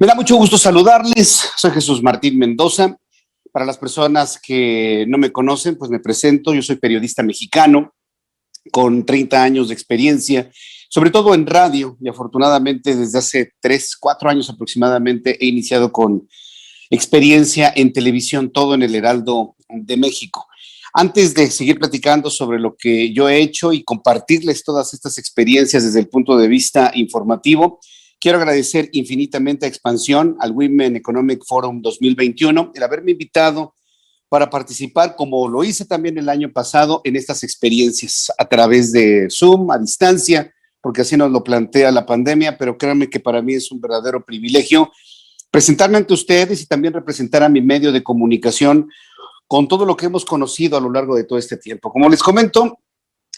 Me da mucho gusto saludarles. Soy Jesús Martín Mendoza. Para las personas que no me conocen, pues me presento. Yo soy periodista mexicano con 30 años de experiencia, sobre todo en radio, y afortunadamente desde hace 3, 4 años aproximadamente he iniciado con experiencia en televisión, todo en el Heraldo de México. Antes de seguir platicando sobre lo que yo he hecho y compartirles todas estas experiencias desde el punto de vista informativo, quiero agradecer infinitamente a Expansión, al Women Economic Forum 2021, el haberme invitado para participar, como lo hice también el año pasado, en estas experiencias a través de Zoom, a distancia, porque así nos lo plantea la pandemia, pero créanme que para mí es un verdadero privilegio presentarme ante ustedes y también representar a mi medio de comunicación con todo lo que hemos conocido a lo largo de todo este tiempo. Como les comento,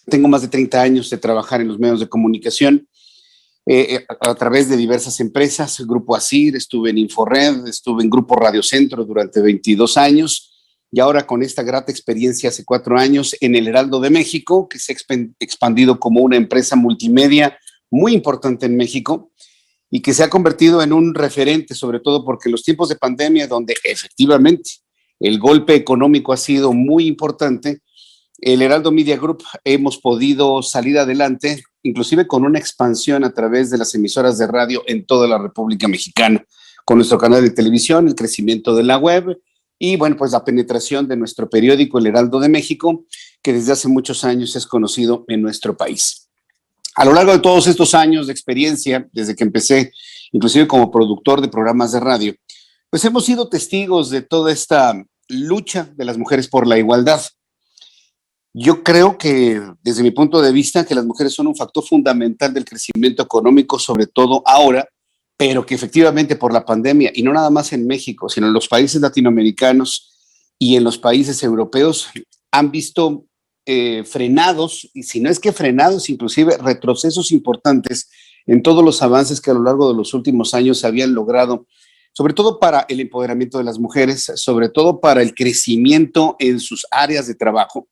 tengo más de 30 años de trabajar en los medios de comunicación a través de diversas empresas, el Grupo ASIR, estuve en Inforred, estuve en Grupo Radio Centro durante 22 años y ahora con esta grata experiencia hace 4 años en el Heraldo de México, que se ha expandido como una empresa multimedia muy importante en México y que se ha convertido en un referente, sobre todo porque en los tiempos de pandemia, donde efectivamente el golpe económico ha sido muy importante, el Heraldo Media Group hemos podido salir adelante, inclusive con una expansión a través de las emisoras de radio en toda la República Mexicana, con nuestro canal de televisión, el crecimiento de la web y, bueno, pues la penetración de nuestro periódico, el Heraldo de México, que desde hace muchos años es conocido en nuestro país. A lo largo de todos estos años de experiencia, desde que empecé, inclusive como productor de programas de radio, pues hemos sido testigos de toda esta lucha de las mujeres por la igualdad. Yo creo que, desde mi punto de vista, que las mujeres son un factor fundamental del crecimiento económico, sobre todo ahora, pero que efectivamente por la pandemia, y no nada más en México, sino en los países latinoamericanos y en los países europeos, han visto frenados, y si no es que frenados, inclusive retrocesos importantes en todos los avances que a lo largo de los últimos años se habían logrado, sobre todo para el empoderamiento de las mujeres, sobre todo para el crecimiento en sus áreas de trabajo,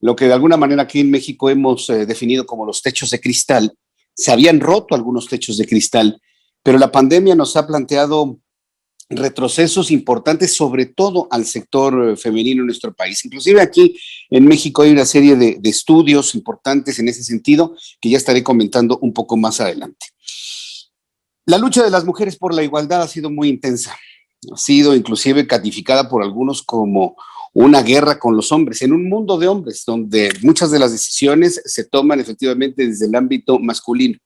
lo que de alguna manera aquí en México hemos definido como los techos de cristal. Se habían roto algunos techos de cristal, pero la pandemia nos ha planteado retrocesos importantes, sobre todo al sector femenino en nuestro país. Inclusive aquí en México hay una serie de estudios importantes en ese sentido que ya estaré comentando un poco más adelante. La lucha de las mujeres por la igualdad ha sido muy intensa. Ha sido inclusive calificada por algunos como una guerra con los hombres, en un mundo de hombres, donde muchas de las decisiones se toman efectivamente desde el ámbito masculino.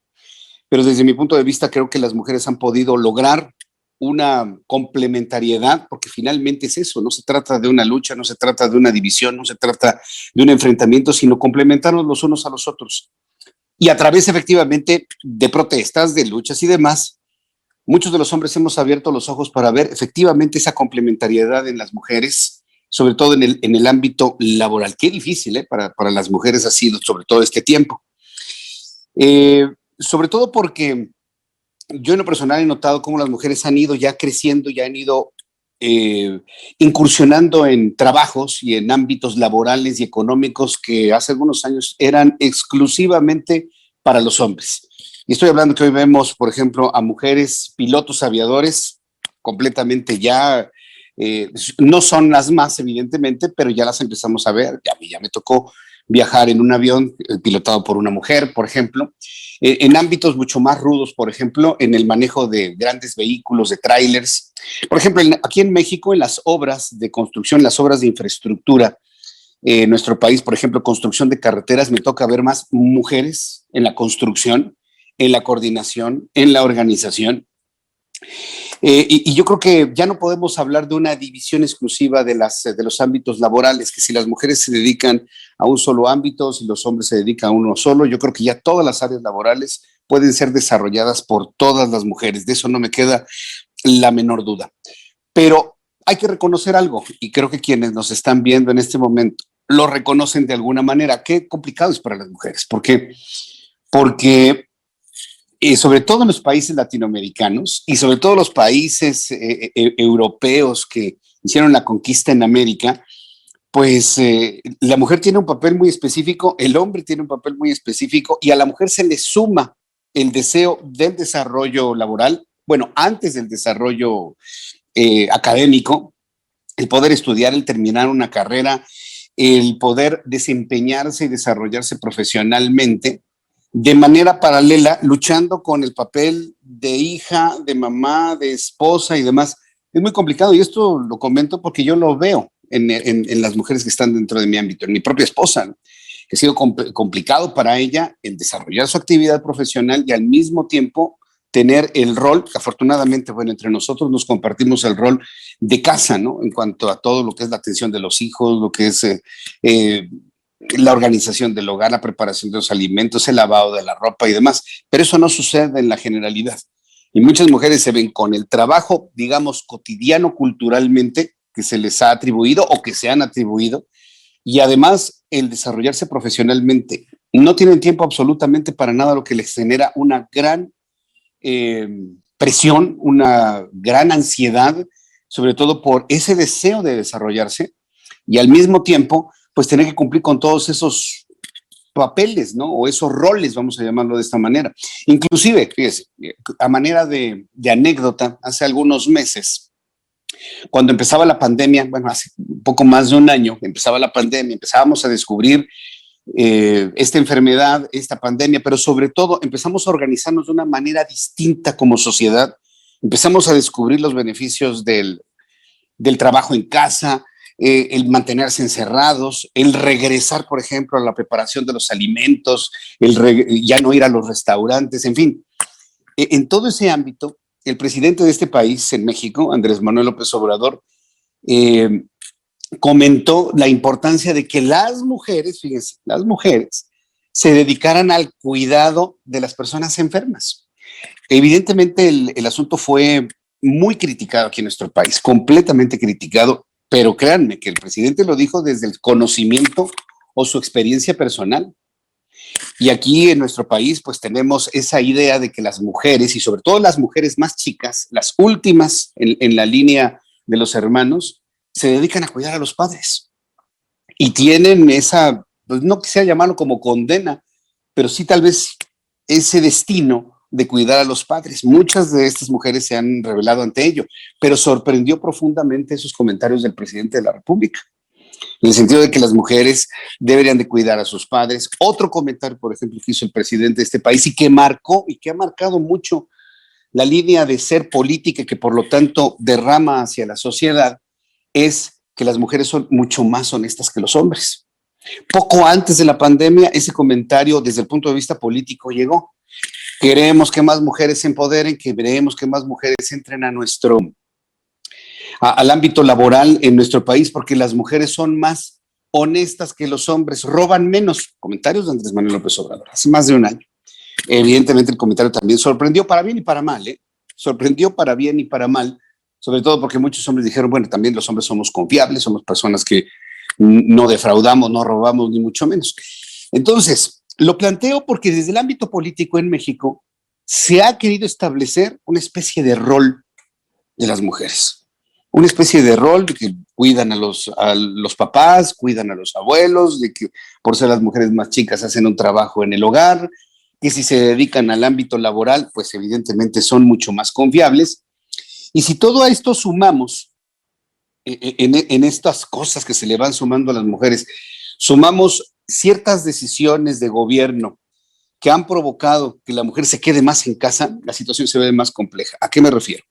Pero desde mi punto de vista creo que las mujeres han podido lograr una complementariedad, porque finalmente es eso, no se trata de una lucha, no se trata de una división, no se trata de un enfrentamiento, sino complementarnos los unos a los otros. Y a través efectivamente de protestas, de luchas y demás, muchos de los hombres hemos abierto los ojos para ver efectivamente esa complementariedad en las mujeres, sobre todo en el ámbito laboral. Qué difícil para las mujeres ha sido, sobre todo este tiempo. Sobre todo porque yo en lo personal he notado cómo las mujeres han ido ya creciendo, ya han ido incursionando en trabajos y en ámbitos laborales y económicos que hace algunos años eran exclusivamente para los hombres. Y estoy hablando que hoy vemos, por ejemplo, a mujeres pilotos aviadores completamente ya, no son las más evidentemente, pero ya las empezamos a ver. A mí ya me tocó viajar en un avión pilotado por una mujer, por ejemplo, en ámbitos mucho más rudos, por ejemplo, en el manejo de grandes vehículos, de trailers. Por ejemplo, aquí en México, en las obras de construcción, las obras de infraestructura, en nuestro país, por ejemplo, construcción de carreteras, me toca ver más mujeres en la construcción, en la coordinación, en la organización. Y yo creo que ya no podemos hablar de una división exclusiva de los ámbitos laborales, que si las mujeres se dedican a un solo ámbito, si los hombres se dedican a uno solo, yo creo que ya todas las áreas laborales pueden ser desarrolladas por todas las mujeres. De eso no me queda la menor duda. Pero hay que reconocer algo, y creo que quienes nos están viendo en este momento lo reconocen de alguna manera. Qué complicado es para las mujeres. ¿Por qué? Porque sobre todo en los países latinoamericanos y sobre todo los países europeos que hicieron la conquista en América, pues la mujer tiene un papel muy específico, el hombre tiene un papel muy específico y a la mujer se le suma el deseo del desarrollo laboral, bueno, antes del desarrollo académico, el poder estudiar, el terminar una carrera, el poder desempeñarse y desarrollarse profesionalmente de manera paralela, luchando con el papel de hija, de mamá, de esposa y demás. Es muy complicado y esto lo comento porque yo lo veo en las mujeres que están dentro de mi ámbito, en mi propia esposa, ¿no? Que ha sido complicado para ella el desarrollar su actividad profesional y al mismo tiempo tener el rol, afortunadamente, bueno, entre nosotros nos compartimos el rol de casa, ¿no? En cuanto a todo lo que es la atención de los hijos, lo que es la organización del hogar, la preparación de los alimentos, el lavado de la ropa y demás. Pero eso no sucede en la generalidad. Y muchas mujeres se ven con el trabajo, digamos, cotidiano culturalmente que se les ha atribuido o que se han atribuido, y además el desarrollarse profesionalmente. No tienen tiempo absolutamente para nada, lo que les genera una gran presión, una gran ansiedad, sobre todo por ese deseo de desarrollarse y al mismo tiempo, pues tener que cumplir con todos esos papeles, ¿no? O esos roles, vamos a llamarlo de esta manera. Inclusive, fíjese, a manera de anécdota, hace algunos meses, cuando empezaba la pandemia, bueno, hace un poco más de un año, empezaba la pandemia, empezábamos a descubrir esta enfermedad, esta pandemia, pero sobre todo empezamos a organizarnos de una manera distinta como sociedad, empezamos a descubrir los beneficios del trabajo en casa, el mantenerse encerrados, el regresar, por ejemplo, a la preparación de los alimentos, ya no ir a los restaurantes, en fin. En todo ese ámbito, el presidente de este país, en México, Andrés Manuel López Obrador, comentó la importancia de que las mujeres, fíjense, las mujeres se dedicaran al cuidado de las personas enfermas. Evidentemente el asunto fue muy criticado aquí en nuestro país, completamente criticado, pero créanme que el presidente lo dijo desde el conocimiento o su experiencia personal. Y aquí en nuestro país pues tenemos esa idea de que las mujeres, y sobre todo las mujeres más chicas, las últimas en la línea de los hermanos, se dedican a cuidar a los padres. Y tienen esa, pues no quisiera llamarlo como condena, pero sí tal vez ese destino de cuidar a los padres. Muchas de estas mujeres se han revelado ante ello, pero sorprendió profundamente esos comentarios del presidente de la República, en el sentido de que las mujeres deberían de cuidar a sus padres. Otro comentario, por ejemplo, que hizo el presidente de este país y que marcó y que ha marcado mucho la línea de ser política y que por lo tanto derrama hacia la sociedad, es que las mujeres son mucho más honestas que los hombres. Poco antes de la pandemia, ese comentario desde el punto de vista político llegó. Queremos que más mujeres se empoderen, queremos que más mujeres entren al ámbito laboral en nuestro país, porque las mujeres son más honestas que los hombres, roban menos. Comentarios de Andrés Manuel López Obrador, hace más de un año. Evidentemente el comentario también sorprendió para bien y para mal, sorprendió para bien y para mal, sobre todo porque muchos hombres dijeron, bueno, también los hombres somos confiables, somos personas que no defraudamos, no robamos, ni mucho menos. Entonces, lo planteo porque desde el ámbito político en México se ha querido establecer una especie de rol de las mujeres, una especie de rol de que cuidan a los papás, cuidan a los abuelos, de que por ser las mujeres más chicas hacen un trabajo en el hogar, que si se dedican al ámbito laboral, pues evidentemente son mucho más confiables. Y si todo a esto sumamos, en estas cosas que se le van sumando a las mujeres, sumamos ciertas decisiones de gobierno que han provocado que la mujer se quede más en casa, la situación se ve más compleja. ¿A qué me refiero?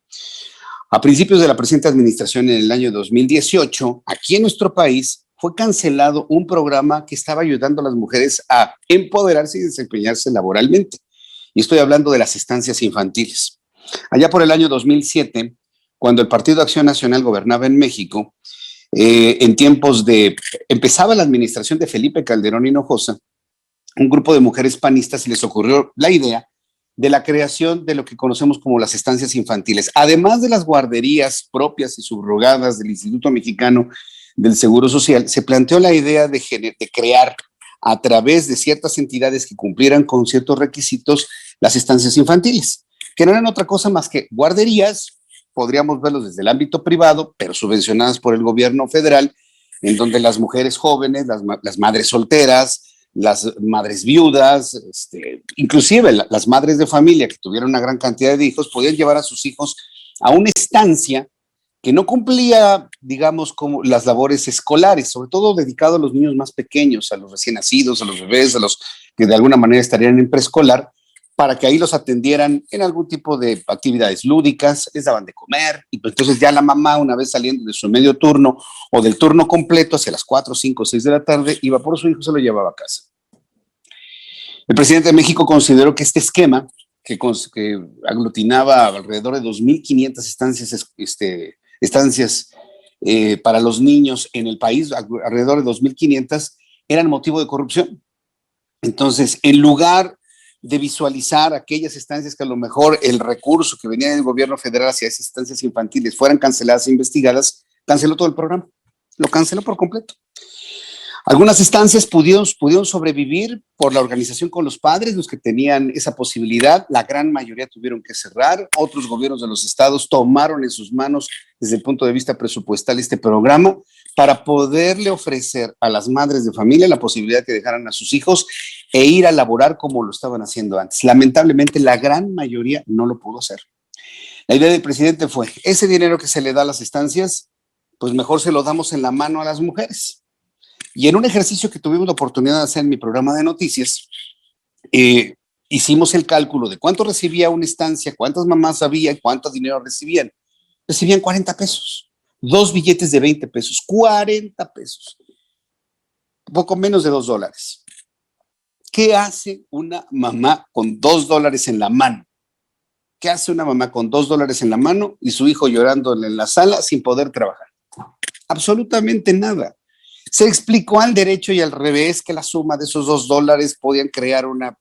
A principios de la presente administración, en el año 2018, aquí en nuestro país fue cancelado un programa que estaba ayudando a las mujeres a empoderarse y desempeñarse laboralmente. Y estoy hablando de las estancias infantiles. Allá por el año 2007, cuando el Partido Acción Nacional gobernaba en México, en tiempos empezaba la administración de Felipe Calderón Hinojosa, un grupo de mujeres panistas les ocurrió la idea de la creación de lo que conocemos como las estancias infantiles. Además de las guarderías propias y subrogadas del Instituto Mexicano del Seguro Social, se planteó la idea de crear a través de ciertas entidades que cumplieran con ciertos requisitos las estancias infantiles, que no eran otra cosa más que guarderías, podríamos verlos desde el ámbito privado, pero subvencionadas por el gobierno federal, en donde las mujeres jóvenes, las madres solteras, las madres viudas, inclusive las madres de familia que tuvieron una gran cantidad de hijos, podían llevar a sus hijos a una estancia que no cumplía, digamos, como las labores escolares, sobre todo dedicado a los niños más pequeños, a los recién nacidos, a los bebés, a los que de alguna manera estarían en preescolar, para que ahí los atendieran en algún tipo de actividades lúdicas, les daban de comer, y pues entonces ya la mamá, una vez saliendo de su medio turno o del turno completo, hacia las 4, 5, 6 de la tarde, iba por su hijo y se lo llevaba a casa. El presidente de México consideró que este esquema, que aglutinaba alrededor de 2.500 estancias para los niños en el país, alrededor de 2.500, eran motivo de corrupción. Entonces, en lugar de visualizar aquellas estancias que a lo mejor el recurso que venía del gobierno federal hacia esas estancias infantiles fueran canceladas e investigadas, canceló todo el programa, lo canceló por completo. Algunas estancias pudieron sobrevivir por la organización con los padres, los que tenían esa posibilidad. La gran mayoría tuvieron que cerrar. Otros gobiernos de los estados tomaron en sus manos, desde el punto de vista presupuestal, este programa para poderle ofrecer a las madres de familia la posibilidad de que dejaran a sus hijos e ir a laborar como lo estaban haciendo antes. Lamentablemente, la gran mayoría no lo pudo hacer. La idea del presidente fue, ese dinero que se le da a las estancias, pues mejor se lo damos en la mano a las mujeres. Y en un ejercicio que tuvimos la oportunidad de hacer en mi programa de noticias, hicimos el cálculo de cuánto recibía una estancia, cuántas mamás había y cuánto dinero recibían. Recibían 40 pesos, 2 billetes de 20 pesos, 40 pesos, poco menos de $2. ¿Qué hace una mamá con $2 en la mano? ¿Qué hace una mamá con $2 en la mano y su hijo llorando en la sala sin poder trabajar? Absolutamente nada. Se explicó al derecho y al revés que la suma de esos $2 podían crear una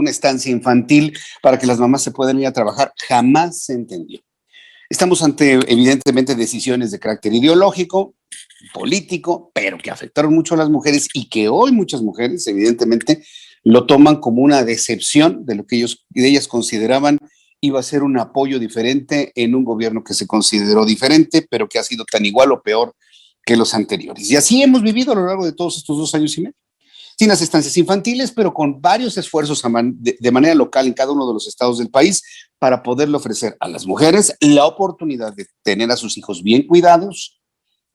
estancia infantil para que las mamás se puedan ir a trabajar. Jamás se entendió. Estamos ante, evidentemente, decisiones de carácter ideológico, político, pero que afectaron mucho a las mujeres y que hoy muchas mujeres, evidentemente, lo toman como una decepción de lo que ellas consideraban iba a ser un apoyo diferente en un gobierno que se consideró diferente, pero que ha sido tan igual o peor que los anteriores. Y así hemos vivido a lo largo de todos estos 2 años y medio, sin las estancias infantiles, pero con varios esfuerzos de manera local en cada uno de los estados del país para poderle ofrecer a las mujeres la oportunidad de tener a sus hijos bien cuidados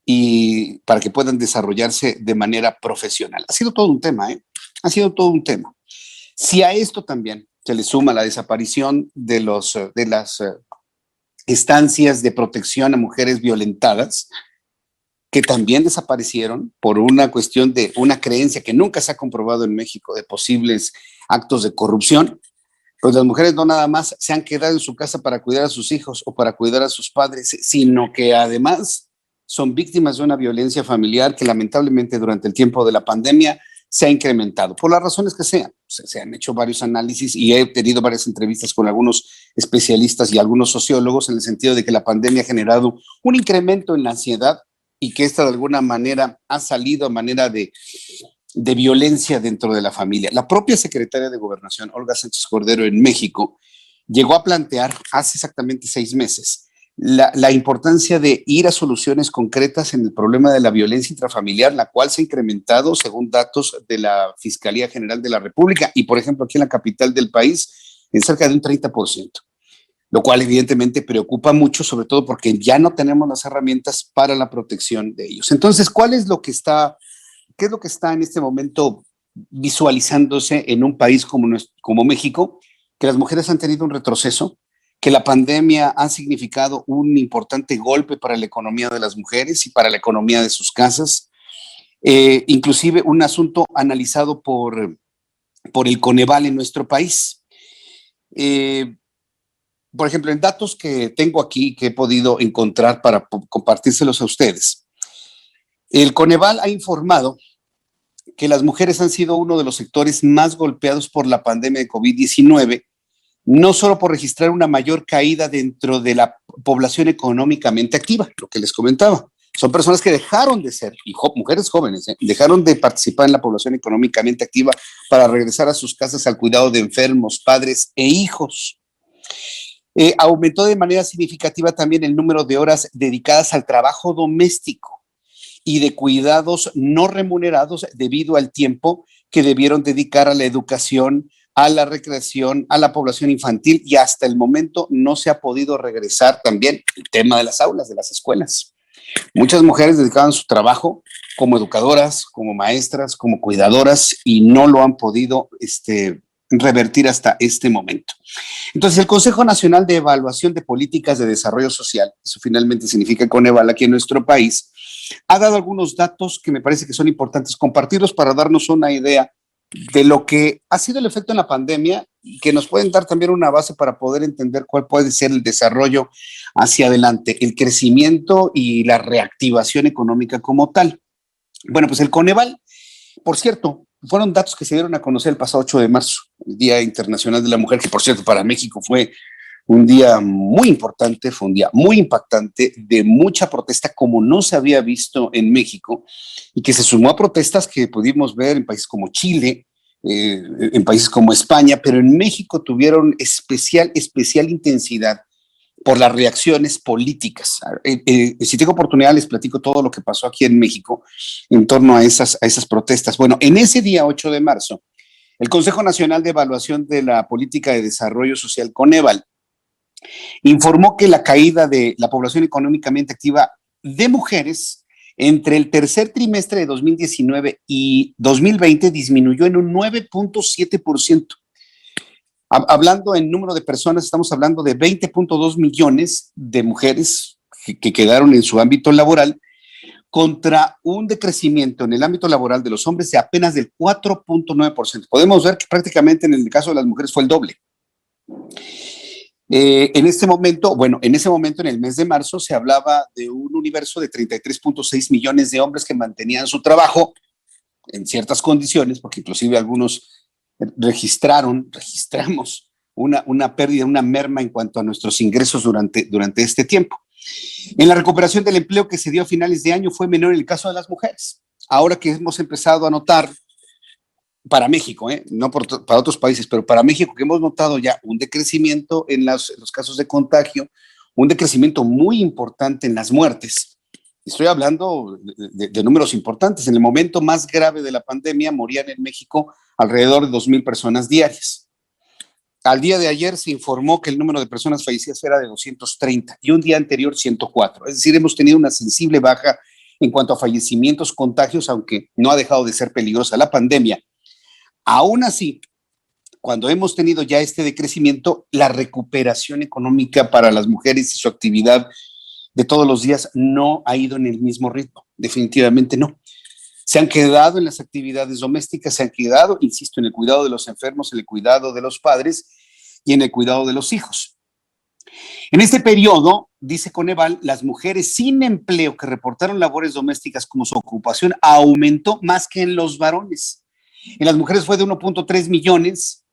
y para que puedan desarrollarse de manera profesional. Ha sido todo un tema, ¿eh? Ha sido todo un tema. Si a esto también se le suma la desaparición de las estancias de protección a mujeres violentadas, que también desaparecieron por una cuestión de una creencia que nunca se ha comprobado en México de posibles actos de corrupción, pues las mujeres no nada más se han quedado en su casa para cuidar a sus hijos o para cuidar a sus padres, sino que además son víctimas de una violencia familiar que lamentablemente durante el tiempo de la pandemia se ha incrementado, por las razones que sean. Se han hecho varios análisis y he tenido varias entrevistas con algunos especialistas y algunos sociólogos en el sentido de que la pandemia ha generado un incremento en la ansiedad y que esta de alguna manera ha salido a manera de violencia dentro de la familia. La propia secretaria de Gobernación, Olga Sánchez Cordero, en México, llegó a plantear hace exactamente 6 meses la importancia de ir a soluciones concretas en el problema de la violencia intrafamiliar, la cual se ha incrementado según datos de la Fiscalía General de la República y, por ejemplo, aquí en la capital del país, en cerca de un 30%. Lo cual evidentemente preocupa mucho, sobre todo porque ya no tenemos las herramientas para la protección de ellos. Entonces, qué es lo que está en este momento visualizándose en un país como México? Que las mujeres han tenido un retroceso, que la pandemia ha significado un importante golpe para la economía de las mujeres y para la economía de sus casas, inclusive un asunto analizado por el Coneval en nuestro país. Por ejemplo, en datos que tengo aquí, que he podido encontrar para compartírselos a ustedes, el Coneval ha informado que las mujeres han sido uno de los sectores más golpeados por la pandemia de COVID-19, no solo por registrar una mayor caída dentro de la población económicamente activa, lo que les comentaba. Son personas que dejaron de ser, mujeres jóvenes, dejaron de participar en la población económicamente activa para regresar a sus casas al cuidado de enfermos, padres e hijos. Aumentó de manera significativa también el número de horas dedicadas al trabajo doméstico y de cuidados no remunerados debido al tiempo que debieron dedicar a la educación, a la recreación, a la población infantil, y hasta el momento no se ha podido regresar también el tema de las aulas, de las escuelas. Muchas mujeres dedicaban su trabajo como educadoras, como maestras, como cuidadoras, y no lo han podido revertir hasta este momento. Entonces, el Consejo Nacional de Evaluación de Políticas de Desarrollo Social, eso finalmente significa Coneval aquí en nuestro país, ha dado algunos datos que me parece que son importantes compartirlos para darnos una idea de lo que ha sido el efecto en la pandemia y que nos pueden dar también una base para poder entender cuál puede ser el desarrollo hacia adelante, el crecimiento y la reactivación económica como tal. Bueno, pues el Coneval, por cierto, fueron datos que se dieron a conocer el pasado 8 de marzo, el Día Internacional de la Mujer, que por cierto para México fue un día muy importante, fue un día muy impactante, de mucha protesta como no se había visto en México, y que se sumó a protestas que pudimos ver en países como Chile, en países como España, pero en México tuvieron especial intensidad por las reacciones políticas. Si tengo oportunidad les platico todo lo que pasó aquí en México en torno a esas protestas. Bueno, en ese día 8 de marzo, el Consejo Nacional de Evaluación de la Política de Desarrollo Social, Coneval, informó que la caída de la población económicamente activa de mujeres entre el tercer trimestre de 2019 y 2020 disminuyó en un 9.7%. Hablando en número de personas, estamos hablando de 20.2 millones de mujeres que quedaron en su ámbito laboral, contra un decrecimiento en el ámbito laboral de los hombres de apenas del 4.9%. Podemos ver que prácticamente en el caso de las mujeres fue el doble. En ese momento, en el mes de marzo, se hablaba de un universo de 33.6 millones de hombres que mantenían su trabajo en ciertas condiciones, porque inclusive algunos registramos una pérdida, una merma en cuanto a nuestros ingresos durante este tiempo. En la recuperación del empleo que se dio a finales de año fue menor en el caso de las mujeres. Ahora que hemos empezado a notar para México, no para otros países, pero para México, que hemos notado ya un decrecimiento en los casos de contagio, un decrecimiento muy importante en las muertes. Estoy hablando de números importantes. En el momento más grave de la pandemia morían en México alrededor de 2,000 personas diarias. Al día de ayer se informó que el número de personas fallecidas era de 230 y un día anterior 104. Es decir, hemos tenido una sensible baja en cuanto a fallecimientos, contagios, aunque no ha dejado de ser peligrosa la pandemia. Aún así, cuando hemos tenido ya este decrecimiento, la recuperación económica para las mujeres y su actividad de todos los días no ha ido en el mismo ritmo, definitivamente no. Se han quedado en las actividades domésticas, se han quedado, insisto, en el cuidado de los enfermos, en el cuidado de los padres y en el cuidado de los hijos. En este periodo, dice Coneval, las mujeres sin empleo que reportaron labores domésticas como su ocupación aumentó más que en los varones. En las mujeres fue de 1.3 millones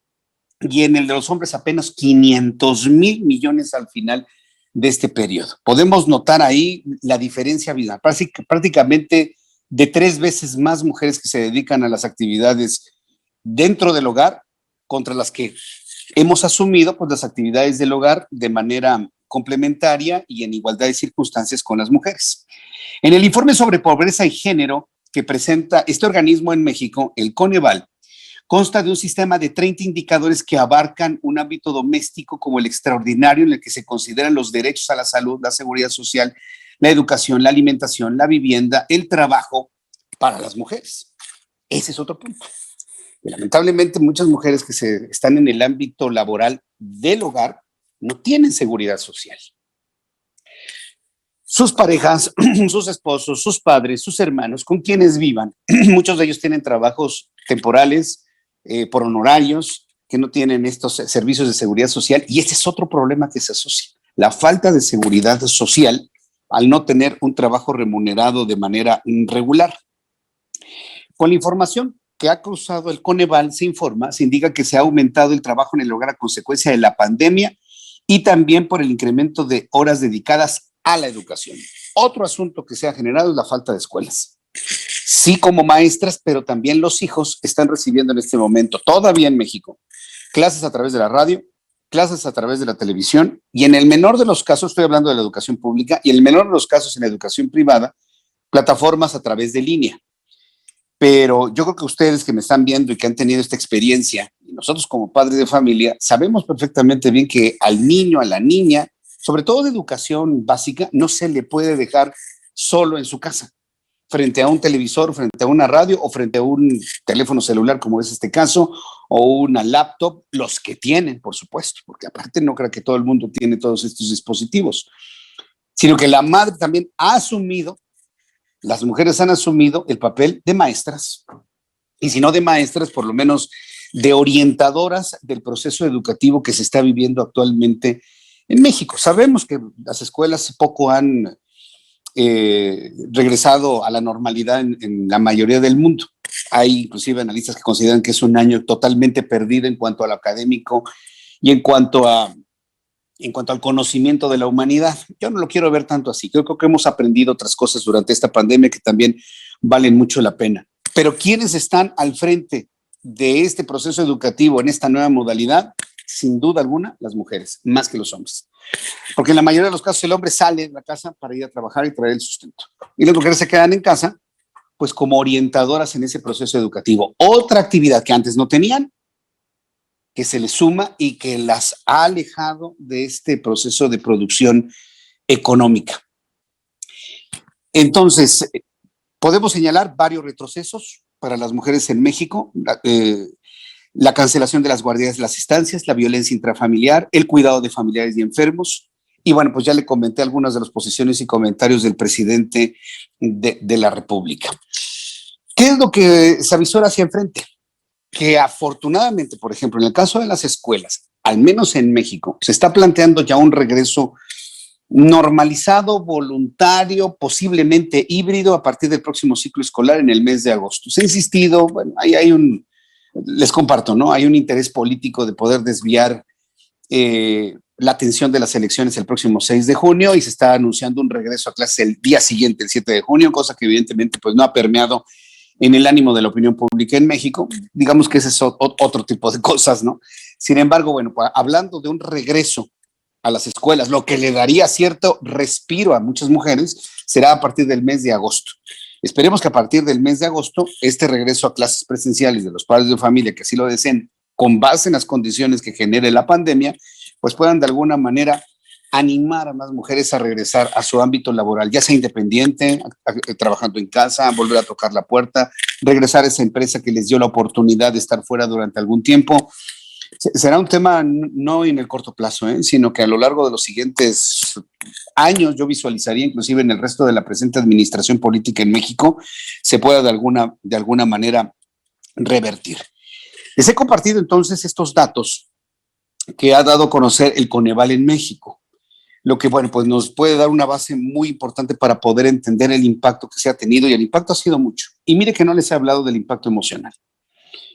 y en el de los hombres apenas 500,000 millones al final de este periodo. Podemos notar ahí la diferencia abismal. Prácticamente de 3 veces más mujeres que se dedican a las actividades dentro del hogar contra las que hemos asumido pues las actividades del hogar de manera complementaria y en igualdad de circunstancias con las mujeres. En el informe sobre pobreza y género que presenta este organismo en México, el Coneval, consta de un sistema de 30 indicadores que abarcan un ámbito doméstico como el extraordinario, en el que se consideran los derechos a la salud, la seguridad social, la educación, la alimentación, la vivienda, el trabajo para las mujeres. Ese es otro punto. Y lamentablemente, muchas mujeres que están en el ámbito laboral del hogar no tienen seguridad social. Sus parejas, sus esposos, sus padres, sus hermanos, con quienes vivan, muchos de ellos tienen trabajos temporales, por honorarios, que no tienen estos servicios de seguridad social, y ese es otro problema que se asocia, la falta de seguridad social al no tener un trabajo remunerado de manera regular. Con la información que ha cruzado el Coneval se indica que se ha aumentado el trabajo en el hogar a consecuencia de la pandemia y también por el incremento de horas dedicadas a la educación. Otro asunto que se ha generado es la falta de escuelas. Sí, como maestras, pero también los hijos están recibiendo en este momento, todavía en México, clases a través de la radio, clases a través de la televisión, y en el menor de los casos, estoy hablando de la educación pública, y en el menor de los casos en la educación privada, plataformas a través de línea. pero yo creo que ustedes que me están viendo y que han tenido esta experiencia, y nosotros como padres de familia, sabemos perfectamente bien que al niño, a la niña, sobre todo de educación básica, no se le puede dejar solo en su casa, frente a un televisor, frente a una radio o frente a un teléfono celular, como es este caso, o una laptop, los que tienen, por supuesto, porque aparte no creo que todo el mundo tiene todos estos dispositivos, sino que la madre también ha asumido, las mujeres han asumido el papel de maestras, y si no de maestras, por lo menos de orientadoras del proceso educativo que se está viviendo actualmente en México. Sabemos que las escuelas poco han regresado a la normalidad en la mayoría del mundo. Hay inclusive analistas que consideran que es un año totalmente perdido en cuanto al académico y en cuanto al conocimiento de la humanidad. Yo no lo quiero ver tanto así. Yo creo que hemos aprendido otras cosas durante esta pandemia que también valen mucho la pena. Pero ¿quiénes están al frente de este proceso educativo en esta nueva modalidad? Sin duda alguna, las mujeres, más que los hombres. Porque en la mayoría de los casos el hombre sale de la casa para ir a trabajar y traer el sustento. Y las mujeres se quedan en casa, pues como orientadoras en ese proceso educativo. Otra actividad que antes no tenían, que se les suma y que las ha alejado de este proceso de producción económica. Entonces, podemos señalar varios retrocesos para las mujeres en México. La cancelación de las guardias de las estancias, la violencia intrafamiliar, el cuidado de familiares y enfermos. Y bueno, pues ya le comenté algunas de las posiciones y comentarios del presidente de la República. ¿Qué es lo que se avisora hacia enfrente? Que afortunadamente, por ejemplo, en el caso de las escuelas, al menos en México, se está planteando ya un regreso normalizado, voluntario, posiblemente híbrido a partir del próximo ciclo escolar en el mes de agosto. Se ha insistido, bueno, ahí hay les comparto, ¿no? Hay un interés político de poder desviar la atención de las elecciones el próximo 6 de junio y se está anunciando un regreso a clase el día siguiente, el 7 de junio, cosa que evidentemente pues no ha permeado en el ánimo de la opinión pública en México. Digamos que ese es otro tipo de cosas, ¿no? Sin embargo, bueno, hablando de un regreso a las escuelas, lo que le daría cierto respiro a muchas mujeres será a partir del mes de agosto. Esperemos que a partir del mes de agosto, este regreso a clases presenciales de los padres de familia que así lo deseen, con base en las condiciones que genere la pandemia, pues puedan de alguna manera animar a más mujeres a regresar a su ámbito laboral, ya sea independiente, trabajando en casa, volver a tocar la puerta, regresar a esa empresa que les dio la oportunidad de estar fuera durante algún tiempo. Será un tema no en el corto plazo, sino que a lo largo de los siguientes años, yo visualizaría inclusive en el resto de la presente administración política en México, se pueda de alguna manera revertir. Les he compartido entonces estos datos que ha dado a conocer el Coneval en México, lo que, bueno, pues nos puede dar una base muy importante para poder entender el impacto que se ha tenido, y el impacto ha sido mucho. Y mire que no les he hablado del impacto emocional.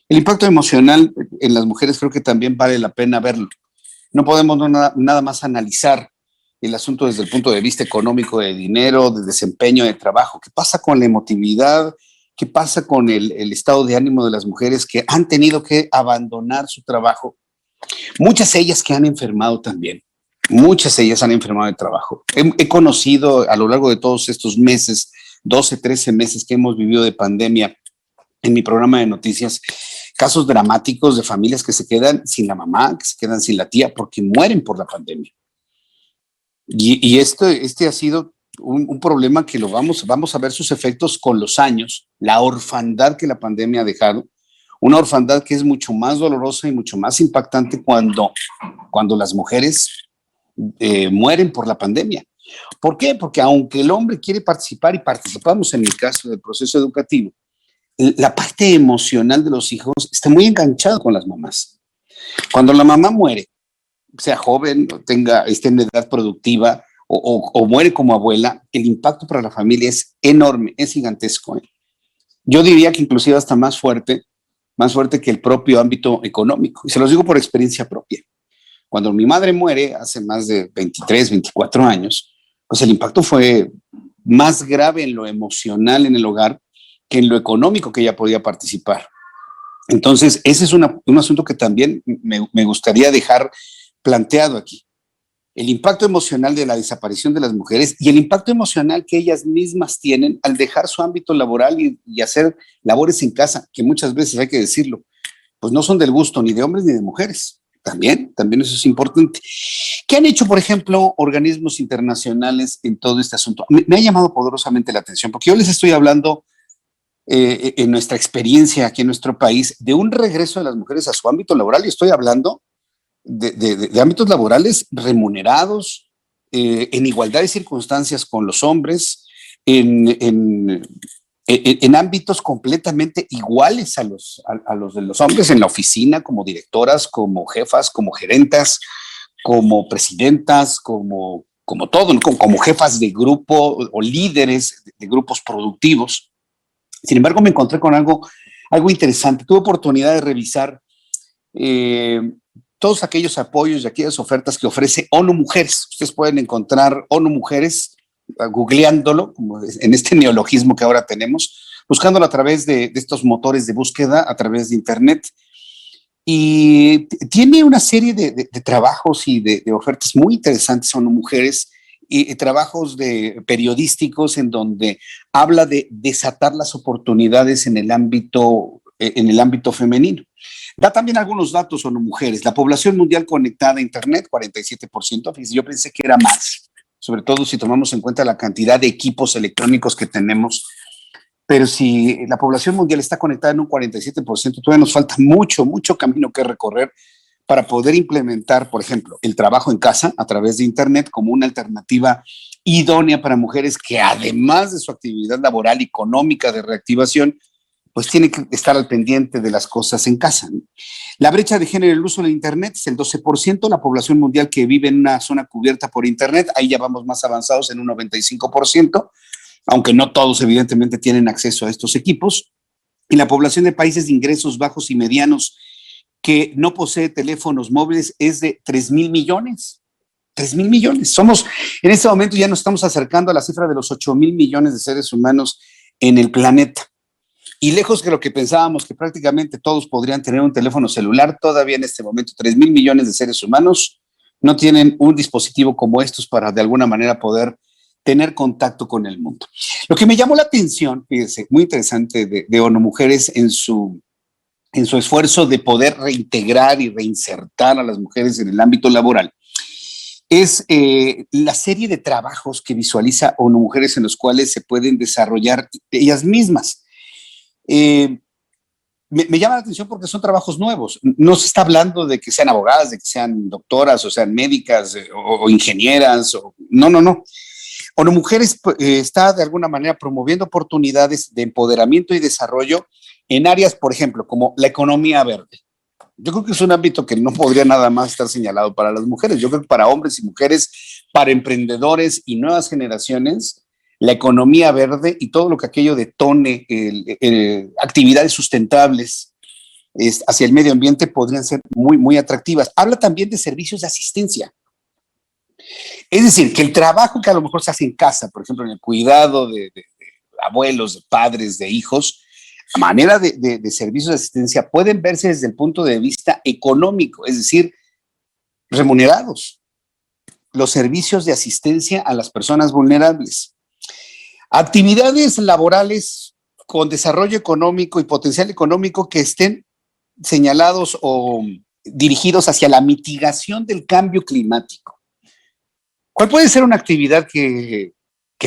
El impacto emocional en las mujeres creo que también vale la pena verlo. No podemos nada más analizar el asunto desde el punto de vista económico, de dinero, de desempeño, de trabajo. ¿Qué pasa con la emotividad? ¿Qué pasa con el estado de ánimo de las mujeres que han tenido que abandonar su trabajo? Muchas de ellas que han enfermado también. Muchas de ellas han enfermado de trabajo. He conocido a lo largo de todos estos meses, 12, 13 meses que hemos vivido de pandemia en mi programa de noticias, casos dramáticos de familias que se quedan sin la mamá, que se quedan sin la tía porque mueren por la pandemia. Y este ha sido un problema que vamos a ver sus efectos con los años, la orfandad que la pandemia ha dejado, una orfandad que es mucho más dolorosa y mucho más impactante cuando las mujeres mueren por la pandemia. ¿Por qué? Porque aunque el hombre quiere participar, y participamos en mi caso del proceso educativo, la parte emocional de los hijos está muy enganchada con las mamás. Cuando la mamá muere, sea joven, esté en edad productiva o muere como abuela, el impacto para la familia es enorme, es gigantesco. Yo diría que inclusive hasta más fuerte que el propio ámbito económico. Y se los digo por experiencia propia. Cuando mi madre muere hace más de 23, 24 años, pues el impacto fue más grave en lo emocional en el hogar que en lo económico que ella podía participar. Entonces, ese es un asunto que también me gustaría dejar planteado aquí. el impacto emocional de la desaparición de las mujeres y el impacto emocional que ellas mismas tienen al dejar su ámbito laboral y hacer labores en casa, que muchas veces, hay que decirlo, pues no son del gusto ni de hombres ni de mujeres. También eso es importante. ¿Qué han hecho, por ejemplo, organismos internacionales en todo este asunto? Me ha llamado poderosamente la atención, porque yo les estoy hablando en nuestra experiencia aquí en nuestro país de un regreso de las mujeres a su ámbito laboral, y estoy hablando de ámbitos laborales remunerados, en igualdad de circunstancias con los hombres, en, en, en ámbitos completamente iguales a los de los hombres, en la oficina, como directoras, como jefas, como gerentas, como presidentas, como todo, ¿no? Como jefas de grupo o líderes de grupos productivos. Sin embargo, me encontré con algo interesante. Tuve oportunidad de revisar eh, todos aquellos apoyos y aquellas ofertas que ofrece ONU Mujeres. Ustedes pueden encontrar ONU Mujeres googleándolo, como en este neologismo que ahora tenemos, buscándolo a través de estos motores de búsqueda, a través de Internet. Y tiene una serie de trabajos y de ofertas muy interesantes, ONU Mujeres, y trabajos periodísticos en donde habla de desatar las oportunidades en el ámbito femenino. Da también algunos datos ONU Mujeres. La población mundial conectada a Internet, 47%. Yo pensé que era más, sobre todo si tomamos en cuenta la cantidad de equipos electrónicos que tenemos. Pero si la población mundial está conectada en un 47%, todavía nos falta mucho camino que recorrer para poder implementar, por ejemplo, el trabajo en casa a través de Internet como una alternativa idónea para mujeres que, además de su actividad laboral y económica de reactivación, pues tienen que estar al pendiente de las cosas en casa. La brecha de género en el uso de Internet es el 12%, la población mundial que vive en una zona cubierta por Internet, ahí ya vamos más avanzados en un 95%, aunque no todos evidentemente tienen acceso a estos equipos, y la población de países de ingresos bajos y medianos que no posee teléfonos móviles es de 3,000 millones. 3,000 millones. En este momento ya nos estamos acercando a la cifra de los 8,000 millones de seres humanos en el planeta. Y lejos de lo que pensábamos que prácticamente todos podrían tener un teléfono celular, todavía en este momento 3,000 millones de seres humanos no tienen un dispositivo como estos para de alguna manera poder tener contacto con el mundo. Lo que me llamó la atención, fíjese, muy interesante de ONU Mujeres en su esfuerzo de poder reintegrar y reinsertar a las mujeres en el ámbito laboral, es la serie de trabajos que visualiza ONU Mujeres en los cuales se pueden desarrollar ellas mismas. Me llama la atención porque son trabajos nuevos. No se está hablando de que sean abogadas, de que sean doctoras o sean médicas o ingenieras. No. ONU Mujeres está de alguna manera promoviendo oportunidades de empoderamiento y desarrollo en áreas, por ejemplo, como la economía verde. Yo creo que es un ámbito que no podría nada más estar señalado para las mujeres. Yo creo que para hombres y mujeres, para emprendedores y nuevas generaciones, la economía verde y todo lo que aquello detone, actividades sustentables hacia el medio ambiente podrían ser muy atractivas. Habla también de servicios de asistencia. Es decir, que el trabajo que a lo mejor se hace en casa, por ejemplo, en el cuidado de abuelos, de padres, de hijos, a manera de servicios de asistencia, pueden verse desde el punto de vista económico, es decir, remunerados. Los servicios de asistencia a las personas vulnerables. Actividades laborales con desarrollo económico y potencial económico que estén señalados o dirigidos hacia la mitigación del cambio climático. ¿Cuál puede ser una actividad que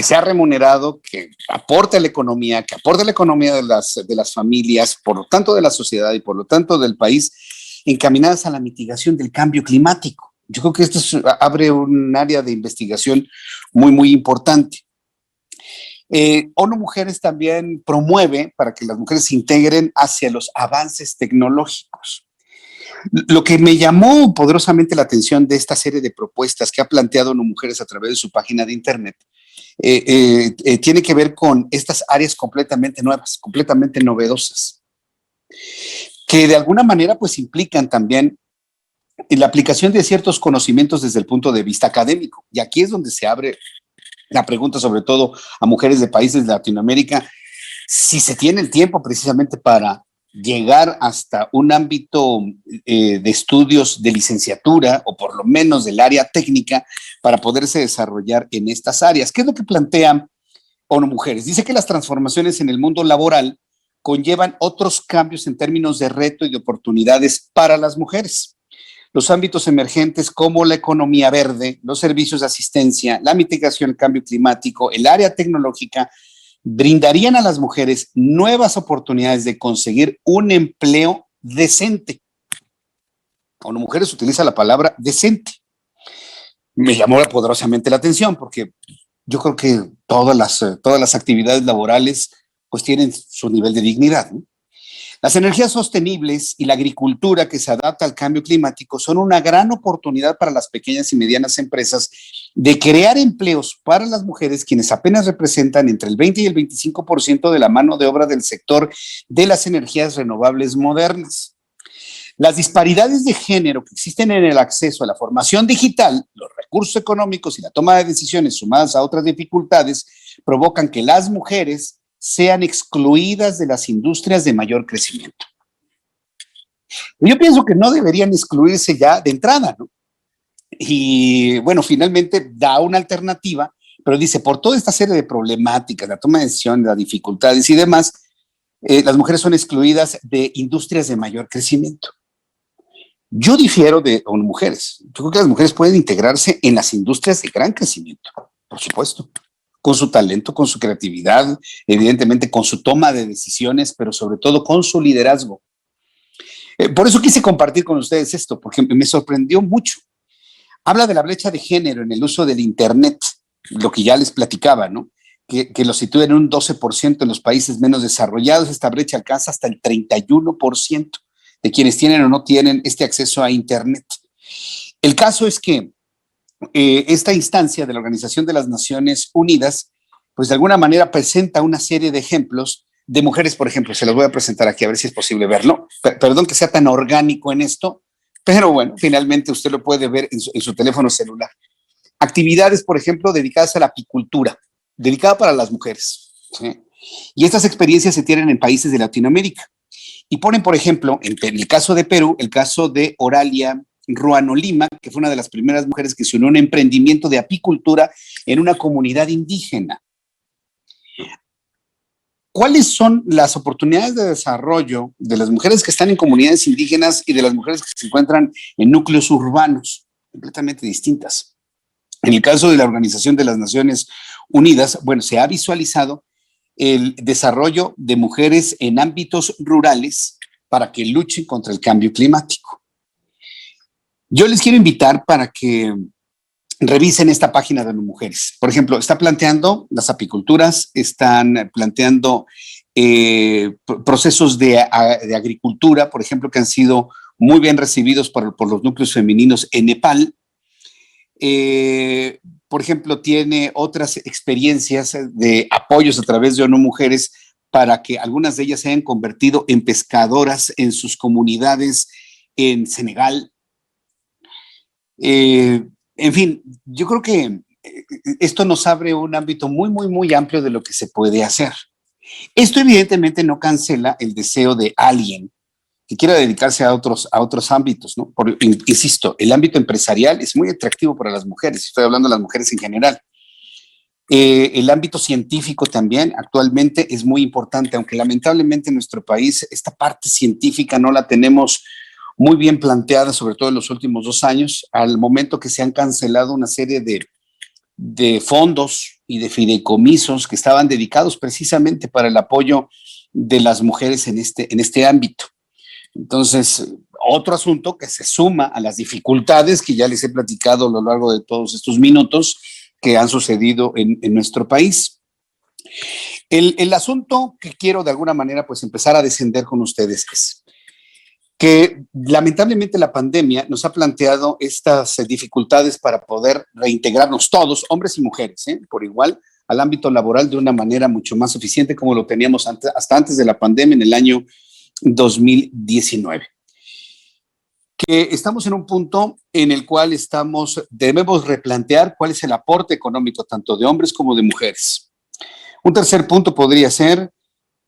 sea remunerado, que aporte a la economía, de las familias, por lo tanto de la sociedad y por lo tanto del país, encaminadas a la mitigación del cambio climático? Yo creo que esto abre un área de investigación muy importante. ONU Mujeres también promueve para que las mujeres se integren hacia los avances tecnológicos. Lo que me llamó poderosamente la atención de esta serie de propuestas que ha planteado ONU Mujeres a través de su página de internet tiene que ver con estas áreas completamente nuevas, completamente novedosas, que de alguna manera pues implican también la aplicación de ciertos conocimientos desde el punto de vista académico. Y aquí es donde se abre la pregunta, sobre todo a mujeres de países de Latinoamérica, si se tiene el tiempo precisamente para llegar hasta un ámbito de estudios de licenciatura o por lo menos del área técnica para poderse desarrollar en estas áreas. ¿Qué es lo que plantea ONU Mujeres? Dice que las transformaciones en el mundo laboral conllevan otros cambios en términos de reto y de oportunidades para las mujeres. Los ámbitos emergentes como la economía verde, los servicios de asistencia, la mitigación del cambio climático, el área tecnológica, brindarían a las mujeres nuevas oportunidades de conseguir un empleo decente. ONU Mujeres utiliza la palabra decente. Me llamó poderosamente la atención porque yo creo que todas las actividades laborales pues tienen su nivel de dignidad, ¿no? Las energías sostenibles y la agricultura que se adapta al cambio climático son una gran oportunidad para las pequeñas y medianas empresas de crear empleos para las mujeres, quienes apenas representan entre el 20 y el 25% de la mano de obra del sector de las energías renovables modernas. Las disparidades de género que existen en el acceso a la formación digital, los recursos económicos y la toma de decisiones sumadas a otras dificultades provocan que las mujeres sean excluidas de las industrias de mayor crecimiento. Yo pienso que no deberían excluirse ya de entrada, ¿no? Y bueno, finalmente da una alternativa, pero dice, por toda esta serie de problemáticas, la toma de decisiones, las dificultades y demás, las mujeres son excluidas de industrias de mayor crecimiento. Yo difiero de mujeres. Yo creo que las mujeres pueden integrarse en las industrias de gran crecimiento, por supuesto, con su talento, con su creatividad, evidentemente con su toma de decisiones, pero sobre todo con su liderazgo. Por eso quise compartir con ustedes esto, porque me sorprendió mucho. Habla de la brecha de género en el uso del Internet, lo que ya les platicaba, ¿no? Que lo sitúa en un 12% en los países menos desarrollados. Esta brecha alcanza hasta el 31% de quienes tienen o no tienen este acceso a Internet. El caso es que esta instancia de la Organización de las Naciones Unidas, pues de alguna manera presenta una serie de ejemplos de mujeres, por ejemplo, se los voy a presentar aquí a ver si es posible verlo. Perdón que sea tan orgánico en esto, pero bueno, finalmente usted lo puede ver en su teléfono celular. Actividades, por ejemplo, dedicadas a la apicultura, dedicada para las mujeres, ¿sí? Y estas experiencias se tienen en países de Latinoamérica. Y ponen, por ejemplo, en el caso de Perú, el caso de Oralia Ruano Lima, que fue una de las primeras mujeres que se unió a un emprendimiento de apicultura en una comunidad indígena. ¿Cuáles son las oportunidades de desarrollo de las mujeres que están en comunidades indígenas y de las mujeres que se encuentran en núcleos urbanos? Completamente distintas. En el caso de la Organización de las Naciones Unidas, bueno, se ha visualizado el desarrollo de mujeres en ámbitos rurales para que luchen contra el cambio climático. Yo les quiero invitar para que revisen esta página de ONU Mujeres. Por ejemplo, está planteando las apiculturas, están planteando procesos de agricultura, por ejemplo, que han sido muy bien recibidos por los núcleos femeninos en Nepal. Por ejemplo, tiene otras experiencias de apoyos a través de ONU Mujeres para que algunas de ellas se hayan convertido en pescadoras en sus comunidades en Senegal. En fin, yo creo que esto nos abre un ámbito muy, muy, muy amplio de lo que se puede hacer. Esto evidentemente no cancela el deseo de alguien que quiera dedicarse a otros ámbitos, ¿no? Insisto, el ámbito empresarial es muy atractivo para las mujeres, estoy hablando de las mujeres en general. El ámbito científico también actualmente es muy importante, aunque lamentablemente en nuestro país esta parte científica no la tenemos muy bien planteada, sobre todo en los últimos 2 años, al momento que se han cancelado una serie de fondos y de fideicomisos que estaban dedicados precisamente para el apoyo de las mujeres en este ámbito. Entonces, otro asunto que se suma a las dificultades que ya les he platicado a lo largo de todos estos minutos que han sucedido en nuestro país. El asunto que quiero de alguna manera pues empezar a descender con ustedes es que lamentablemente la pandemia nos ha planteado estas dificultades para poder reintegrarnos todos, hombres y mujeres, por igual, al ámbito laboral de una manera mucho más eficiente como lo teníamos hasta antes de la pandemia en el año 2019. Que estamos en un punto en el cual debemos replantear cuál es el aporte económico tanto de hombres como de mujeres. Un tercer punto podría ser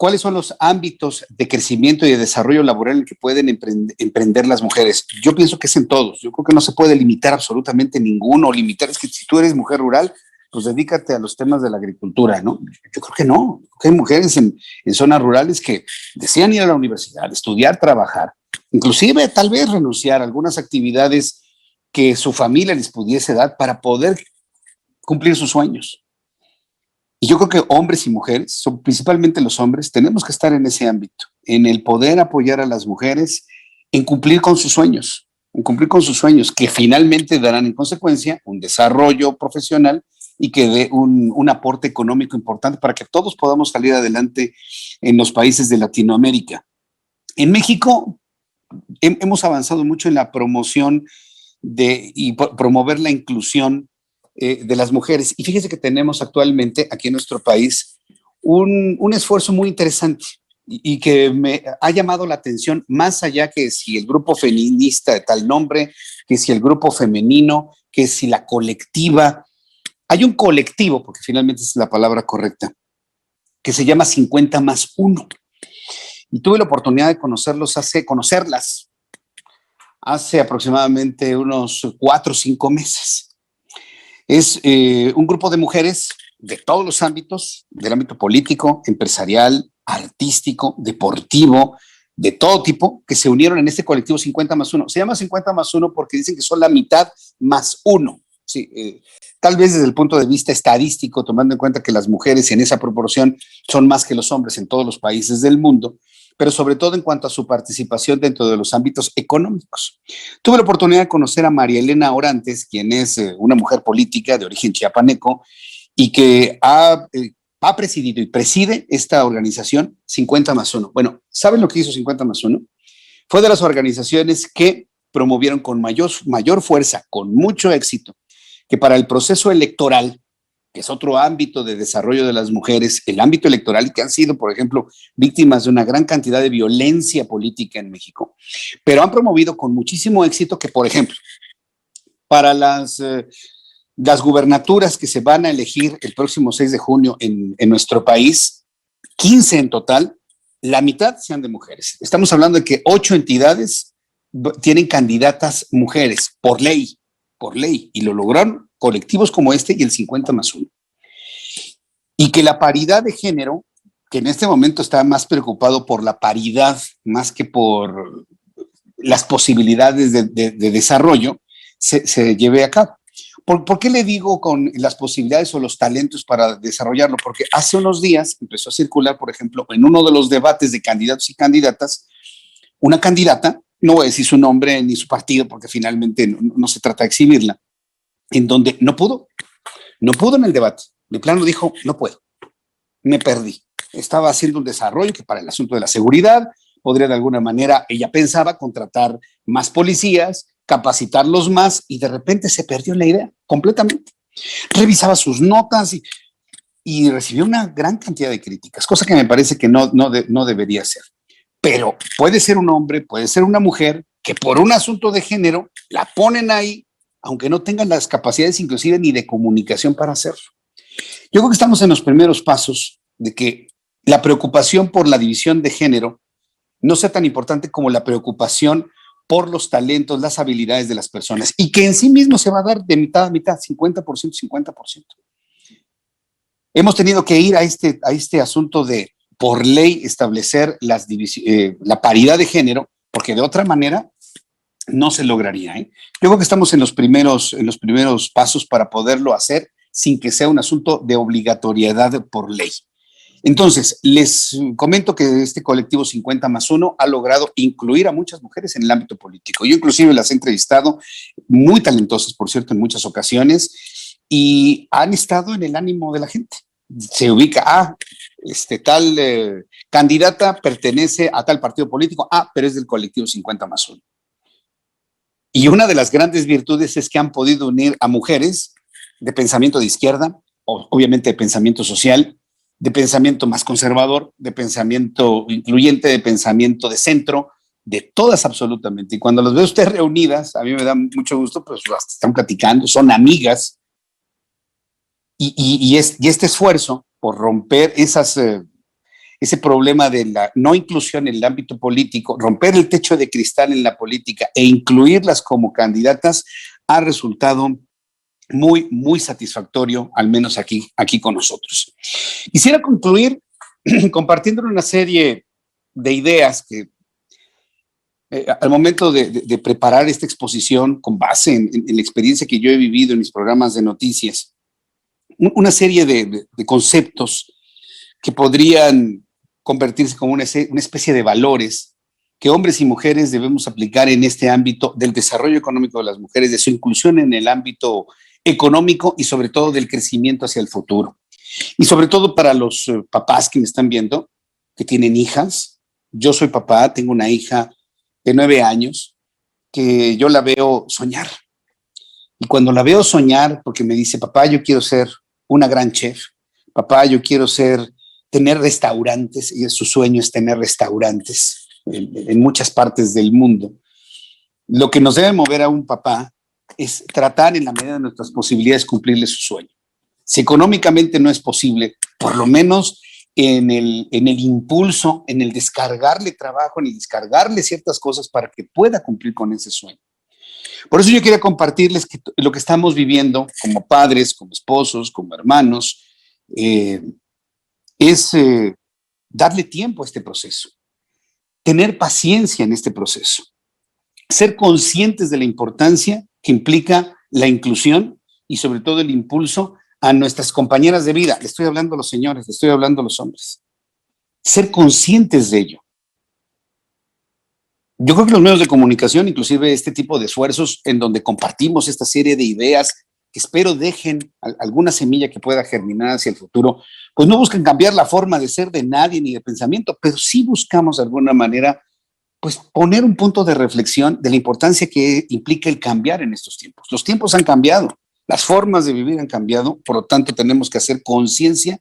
¿cuáles son los ámbitos de crecimiento y de desarrollo laboral en que pueden emprender las mujeres? Yo pienso que es en todos. Yo creo que no se puede limitar absolutamente ninguno, o limitar, es que si tú eres mujer rural, pues dedícate a los temas de la agricultura, ¿no? Yo creo que no. Creo que hay mujeres en zonas rurales que desean ir a la universidad, estudiar, trabajar, inclusive tal vez renunciar a algunas actividades que su familia les pudiese dar para poder cumplir sus sueños. Y yo creo que hombres y mujeres, son principalmente los hombres, tenemos que estar en ese ámbito, en el poder apoyar a las mujeres en cumplir con sus sueños, que finalmente darán en consecuencia un desarrollo profesional y que dé un aporte económico importante para que todos podamos salir adelante en los países de Latinoamérica. En México hemos avanzado mucho en la promoción y promover la inclusión de las mujeres. Y fíjese que tenemos actualmente aquí en nuestro país un esfuerzo muy interesante y que me ha llamado la atención, más allá que si el grupo feminista de tal nombre, que si el grupo femenino, que si la colectiva. Hay un colectivo, porque finalmente es la palabra correcta, que se llama 50+1. Y tuve la oportunidad de conocerlas hace aproximadamente unos 4 o 5 meses. Es un grupo de mujeres de todos los ámbitos, del ámbito político, empresarial, artístico, deportivo, de todo tipo, que se unieron en este colectivo 50+1. Se llama 50+1 porque dicen que son la mitad más uno. Sí, tal vez desde el punto de vista estadístico, tomando en cuenta que las mujeres en esa proporción son más que los hombres en todos los países del mundo, pero sobre todo en cuanto a su participación dentro de los ámbitos económicos. Tuve la oportunidad de conocer a María Elena Orantes, quien es una mujer política de origen chiapaneco y que ha presidido y preside esta organización 50+1. Bueno, ¿saben lo que hizo 50+1? Fue de las organizaciones que promovieron con mayor fuerza, con mucho éxito, que para el proceso electoral, que es otro ámbito de desarrollo de las mujeres, el ámbito electoral, y que han sido, por ejemplo, víctimas de una gran cantidad de violencia política en México, pero han promovido con muchísimo éxito que, por ejemplo, para las gubernaturas que se van a elegir el próximo 6 de junio en nuestro país, 15 en total, la mitad sean de mujeres. Estamos hablando de que 8 entidades tienen candidatas mujeres por ley, y lo lograron colectivos como este y el 50+1. Y que la paridad de género, que en este momento está más preocupado por la paridad más que por las posibilidades de desarrollo, se lleve a cabo. ¿Por qué le digo con las posibilidades o los talentos para desarrollarlo? Porque hace unos días empezó a circular, por ejemplo, en uno de los debates de candidatos y candidatas, una candidata, no voy a decir su nombre ni su partido, porque finalmente no se trata de exhibirla, en donde no pudo en el debate. De plano dijo, no puedo, me perdí. Estaba haciendo un desarrollo que para el asunto de la seguridad podría de alguna manera, ella pensaba contratar más policías, capacitarlos más, y de repente se perdió la idea completamente. Revisaba sus notas y recibió una gran cantidad de críticas, cosa que me parece que no debería ser. Pero puede ser un hombre, puede ser una mujer, que por un asunto de género la ponen ahí, aunque no tengan las capacidades inclusive ni de comunicación para hacerlo. Yo creo que estamos en los primeros pasos de que la preocupación por la división de género no sea tan importante como la preocupación por los talentos, las habilidades de las personas, y que en sí mismo se va a dar de mitad a mitad, 50%, 50%. Hemos tenido que ir a este asunto de, por ley, establecer la paridad de género, porque de otra manera no se lograría. Yo creo que estamos en los primeros pasos para poderlo hacer sin que sea un asunto de obligatoriedad por ley. Entonces, les comento que este colectivo 50+1 ha logrado incluir a muchas mujeres en el ámbito político. Yo inclusive las he entrevistado, muy talentosas, por cierto, en muchas ocasiones, y han estado en el ánimo de la gente. Se ubica, tal candidata pertenece a tal partido político, pero es del colectivo 50+1. Y una de las grandes virtudes es que han podido unir a mujeres de pensamiento de izquierda, obviamente de pensamiento social, de pensamiento más conservador, de pensamiento incluyente, de pensamiento de centro, de todas absolutamente. Y cuando las veo ustedes reunidas, a mí me da mucho gusto, pues están platicando, son amigas. Y este esfuerzo por romper ese problema de la no inclusión en el ámbito político, romper el techo de cristal en la política e incluirlas como candidatas, ha resultado muy, muy satisfactorio, al menos aquí con nosotros. Quisiera concluir compartiendo una serie de ideas que al momento de preparar esta exposición con base en la experiencia que yo he vivido en mis programas de noticias, una serie de conceptos que podrían convertirse como una especie de valores que hombres y mujeres debemos aplicar en este ámbito del desarrollo económico de las mujeres, de su inclusión en el ámbito económico y sobre todo del crecimiento hacia el futuro. Y sobre todo para los papás que me están viendo, que tienen hijas. Yo soy papá, tengo una hija de 9 años que yo la veo soñar. Y cuando la veo soñar, porque me dice, papá, yo quiero ser una gran chef, papá, yo quiero tener restaurantes, y su sueño es tener restaurantes en muchas partes del mundo. Lo que nos debe mover a un papá es tratar en la medida de nuestras posibilidades cumplirle su sueño. Si económicamente no es posible, por lo menos en el impulso, en el descargarle trabajo, en el descargarle ciertas cosas para que pueda cumplir con ese sueño. Por eso yo quería compartirles que lo que estamos viviendo como padres, como esposos, como hermanos, es darle tiempo a este proceso, tener paciencia en este proceso, ser conscientes de la importancia que implica la inclusión y sobre todo el impulso a nuestras compañeras de vida. Le estoy hablando a los señores, le estoy hablando a los hombres. Ser conscientes de ello. Yo creo que los medios de comunicación, inclusive este tipo de esfuerzos en donde compartimos esta serie de ideas que espero dejen alguna semilla que pueda germinar hacia el futuro, pues no buscan cambiar la forma de ser de nadie ni de pensamiento, pero sí buscamos de alguna manera pues poner un punto de reflexión de la importancia que implica el cambiar en estos tiempos. Los tiempos han cambiado, las formas de vivir han cambiado, por lo tanto tenemos que hacer conciencia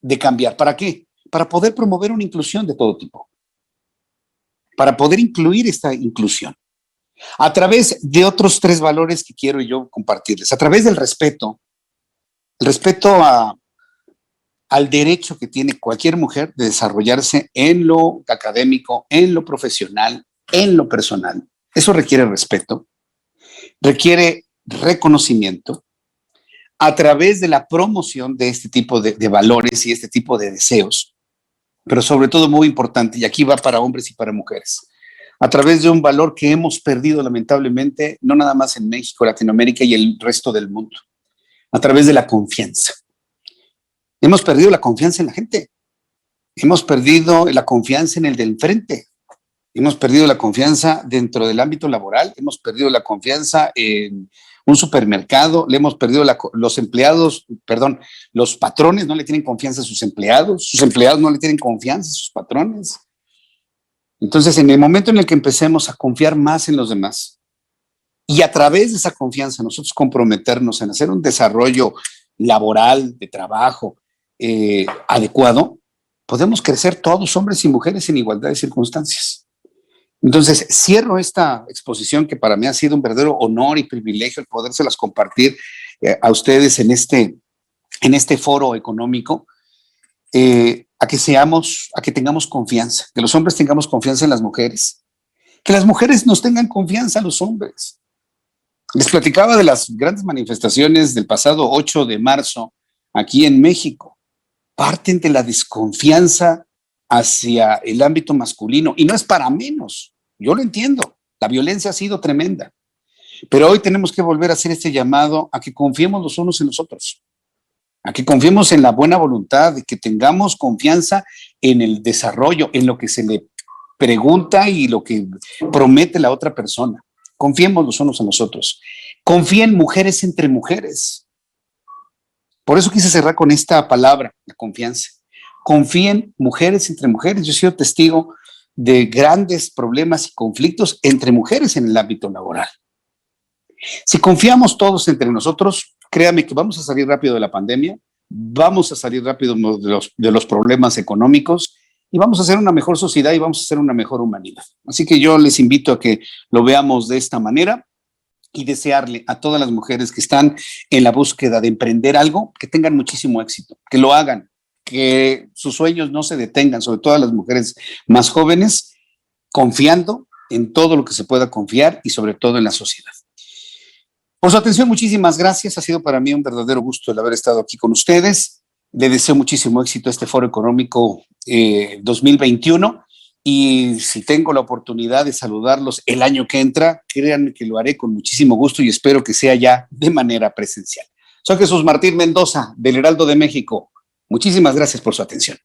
de cambiar. ¿Para qué? Para poder promover una inclusión de todo tipo, para poder incluir esta inclusión a través de otros 3 valores que quiero yo compartirles, a través del respeto, el respeto al derecho que tiene cualquier mujer de desarrollarse en lo académico, en lo profesional, en lo personal. Eso requiere respeto, requiere reconocimiento a través de la promoción de este tipo de valores y este tipo de deseos, pero sobre todo muy importante, y aquí va para hombres y para mujeres, a través de un valor que hemos perdido lamentablemente, no nada más en México, Latinoamérica y el resto del mundo, a través de la confianza. Hemos perdido la confianza en la gente, hemos perdido la confianza en el del frente, hemos perdido la confianza dentro del ámbito laboral, hemos perdido la confianza en un supermercado, le hemos perdido los patrones no le tienen confianza a sus empleados no le tienen confianza a sus patrones. Entonces, en el momento en el que empecemos a confiar más en los demás y a través de esa confianza nosotros comprometernos en hacer un desarrollo laboral, de trabajo adecuado, podemos crecer todos, hombres y mujeres, en igualdad de circunstancias. Entonces, cierro esta exposición que para mí ha sido un verdadero honor y privilegio el podérselas compartir a ustedes en este foro económico, a que tengamos confianza, que los hombres tengamos confianza en las mujeres, que las mujeres nos tengan confianza en los hombres. Les platicaba de las grandes manifestaciones del pasado 8 de marzo aquí en México. Parten de la desconfianza hacia el ámbito masculino, y no es para menos, yo lo entiendo, la violencia ha sido tremenda, pero hoy tenemos que volver a hacer este llamado a que confiemos los unos en los otros, a que confiemos en la buena voluntad, de que tengamos confianza en el desarrollo, en lo que se le pregunta y lo que promete la otra persona. Confiemos los unos en los otros. Confíen mujeres entre mujeres. Por eso quise cerrar con esta palabra, la confianza. Confíen mujeres entre mujeres. Yo he sido testigo de grandes problemas y conflictos entre mujeres en el ámbito laboral. Si confiamos todos entre nosotros, créame que vamos a salir rápido de la pandemia, vamos a salir rápido de los problemas económicos y vamos a ser una mejor sociedad y vamos a ser una mejor humanidad. Así que yo les invito a que lo veamos de esta manera y desearle a todas las mujeres que están en la búsqueda de emprender algo, que tengan muchísimo éxito, que lo hagan, que sus sueños no se detengan, sobre todo a las mujeres más jóvenes, confiando en todo lo que se pueda confiar y sobre todo en la sociedad. Por su atención, muchísimas gracias. Ha sido para mí un verdadero gusto el haber estado aquí con ustedes. Le deseo muchísimo éxito a este Foro Económico 2021 y si tengo la oportunidad de saludarlos el año que entra, créanme que lo haré con muchísimo gusto y espero que sea ya de manera presencial. Soy Jesús Martín Mendoza, del Heraldo de México. Muchísimas gracias por su atención.